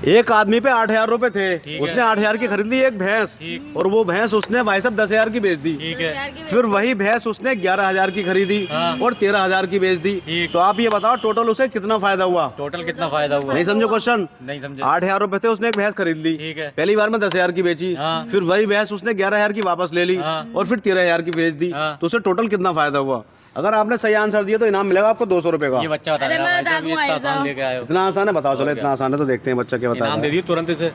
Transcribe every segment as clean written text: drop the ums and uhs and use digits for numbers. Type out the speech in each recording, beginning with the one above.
एक आदमी पे 8,000 रुपए थे, उसने 8,000 की खरीद ली एक भैंस, और वो भैंस उसने भाई साहब 10,000 की बेच दी। ठीक है। फिर वही भैंस उसने 11,000 की खरीदी और 13,000 की बेच दी। तो आप ये बताओ टोटल उसे कितना फायदा हुआ? टोटल कितना फायदा हुआ? नहीं समझो क्वेश्चन? नहीं समझे। 8,000 रुपए थे, उसने एक भैंस खरीद ली, ठीक है। पहली बार में 10,000 की बेची, फिर वही भैंस उसने 11,000 की वापस ले ली और फिर 13,000 की बेच दी। तो उसे टोटल कितना फायदा हुआ? अगर आपने सही आंसर दिया तो इनाम मिलेगा आपको 200 रुपए का। ये बच्चा बता रहा है, लेके आए हो। इतना आसान है? बताओ, चलो इतना आसान है तो देखते हैं बच्चा क्या बता इनाम दे रहा है। दिए तुरंत इसे।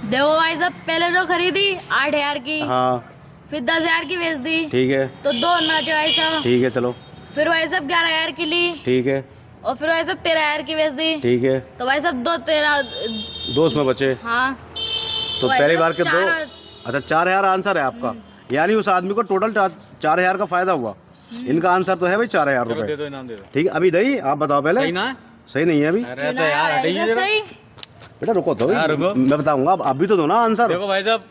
देखो भाई साहब, पहले तो खरीदी 8,000 की, हाँ फिर 10,000 की बेच दी, ठीक है, तो दो नाचे भाई साहब। ठीक है, चलो फिर भाई साहब 11,000 की ली, ठीक है, और फिर भाई साहब 13,000 की बेच दी, ठीक है, तो भाई साहब 13। दो उसमें बचे। हाँ, तो भाई पहली साहब बार के दो। अच्छा, 4,000 आंसर है आपका, यानी उस आदमी को टोटल 4,000 का फायदा हुआ। इनका आंसर तो है भाई 4,000 चलो दे रुपए। दो, इनाम दे दो। ठीक है, अभी नहीं, आप बताओ पहले। सही ना है? सही नहीं है अभी। अरे तो यार हटाइए ऐसा जरा। सही। बेटा रुको तो, हाँ, रुको। मैं बताऊंगा, आप भी तो दो ना आंसर। देखो भाई साहब,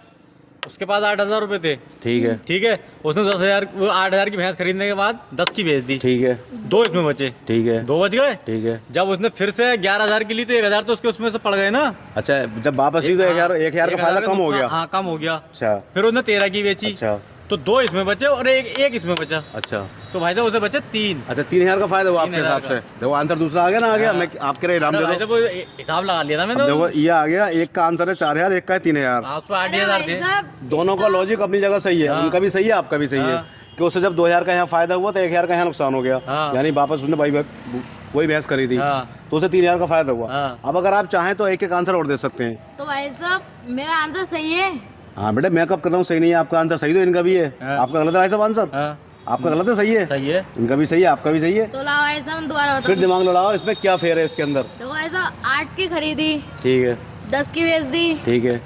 उसके पास 8,000 रुपए थे। ठीक है, ठीक है, उसने 10,000 वो 8,000 की भैंस खरीदने के बाद 10 की बेच दी। ठीक है, दो इसमें बचे, ठीक है, 2 बच गए। ठीक है। जब उसने फिर से 11,000 की ली तो 1,000 तो उसके उसमें से पड़ गए ना। अच्छा, जब वापस ली तो 1,000 का फायदा कम हो गया। हाँ, कम हो गया। अच्छा, फिर उसने 13 की बेची, अच्छा, तो 2 इसमें बचे और एक इसमें बचा, अच्छा, तो भाई साहब उसे बचे 3। अच्छा, 3,000 का फायदा हुआ आपके 3,000 हिसाब से। देखो आंसर दूसरा आ गया ना, आ गया। मैं आपके लिए इनाम दे भाई दो। साहब वो हिसाब लगा लिया था मैंने। अब देखो ये आ गया, एक का आंसर है 4,000, एक का है 3,000। हाँ, उसको अरे 8,000 भाई थे। साहब, दोनों का लॉजिक अपनी जगह सही है, हाँ। उनका भी सही है, आपका भी सही है। हाँ। कि उससे जब 2,000 का यहाँ फायदा हुआ तो 1,000 का यहाँ नुकसान हो गया, हाँ। यानी वापस उसने वही भैंस खरीदी, हाँ। तो उसे 3,000 का फायदा हुआ। हाँ। अब अगर आप चाहें तो एक एक आंसर और दे सकते हैं। तो भाई साहब मेरा आंसर सही है। हाँ बेटा, मैं कब कर रहा हूँ सही नहीं है, आपका आंसर सही तो इनका भी है। हाँ। आपका गलत है भाई साहब आंसर, हाँ, आपका गलत है, सही है, सही है। इनका भी सही है, आपका भी सही है। तो लाओ भाई साहब दोबारा फिर बताओ। दिमाग लड़ाओ, इसमें क्या फेयर है इसके अंदर। देखो भाई साहब 8 की खरीदी, ठीक है, 10 की बेच दी, ठीक है,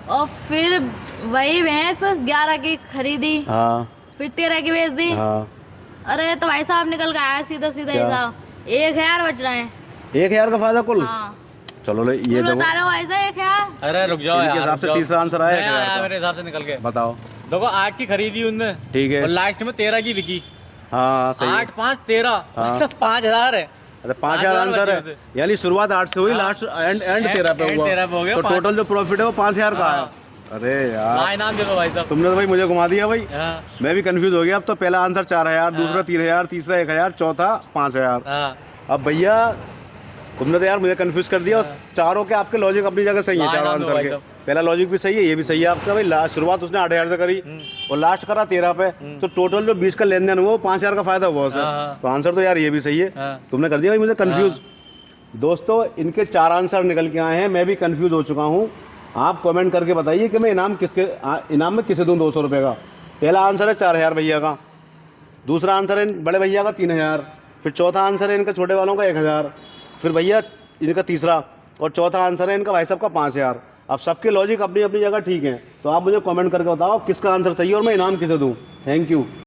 और फिर वही भैंस 11 की खरीदी, हाँ, फिर 13 की बेच दी। हाँ। अरे तो भाई साहब निकल के आया सीधा सीधा क्या? हिसाब, 1,000 बच रहे हैं। 1,000 का फायदा कुल। हाँ, चलो ले, ये तुम देखो बता रहे हो भाई साहब 1,000। अरे रुक जाओ इनके यार, हिसाब रुक से जाओ। तीसरा आंसर आया नहीं 1,000 आया का। मेरे हिसाब से निकल के। बताओ। देखो 8 की खरीदी उनने, ठीक है, और लास्ट में 13 की बिकी। हाँ सही है। 8, 5, 13, हाँ। 5,000 है। अच्छा, 5,000 आंसर है, यानी शुरुआत 8 से हुई, हाँ। लास्ट एंड 13 पे एंड हुआ। 13 पे हो गया, तो 5 टोटल जो प्रॉफिट है वो 5,000 का हाँ। आया। अरे यार, ला इनाम दे दो भाई साहब। तुमने तो भाई मुझे घुमा दिया भाई। हाँ, मैं भी कंफ्यूज हो गया। अब तो पहला आंसर 4,000, दूसरा 3,000, तीसरा 1,000, चौथा 5,000। हाँ। अब भैया तुमने तो यार मुझे कंफ्यूज कर दिया। चारों के आपके लॉजिक अपनी जगह सही है, हाँ, चारों इनाम दो आंसर भाई के। साहब। पहला लॉजिक भी सही है, ये भी सही है आपका भाई। लास्ट शुरुआत उसने 8,000 से करी और लास्ट करा 13 पे, तो टोटल जो 20 का लेन देन हुआ वो 5,000 का फायदा हुआ उसे। हाँ। तो आंसर तो यार ये भी सही है। हाँ। तुमने कर दिया भाई मुझे कंफ्यूज। दोस्तों इनके 4 आंसर निकल के आए हैं, मैं भी कंफ्यूज हो चुका हूँ। आप कमेंट करके बताइए कि मैं इनाम में किसे दूँ 200 रुपये का। पहला आंसर है 4,000 भैया का, दूसरा आंसर है बड़े भैया का 3,000, फिर चौथा आंसर है इनका छोटे वालों का 1,000, फिर भैया इनका तीसरा, और चौथा आंसर है इनका भाई साहब का 5,000। अब सबके लॉजिक अपनी अपनी जगह ठीक है, तो आप मुझे कमेंट करके बताओ किसका आंसर सही है और मैं इनाम किसे दूँ। Thank you.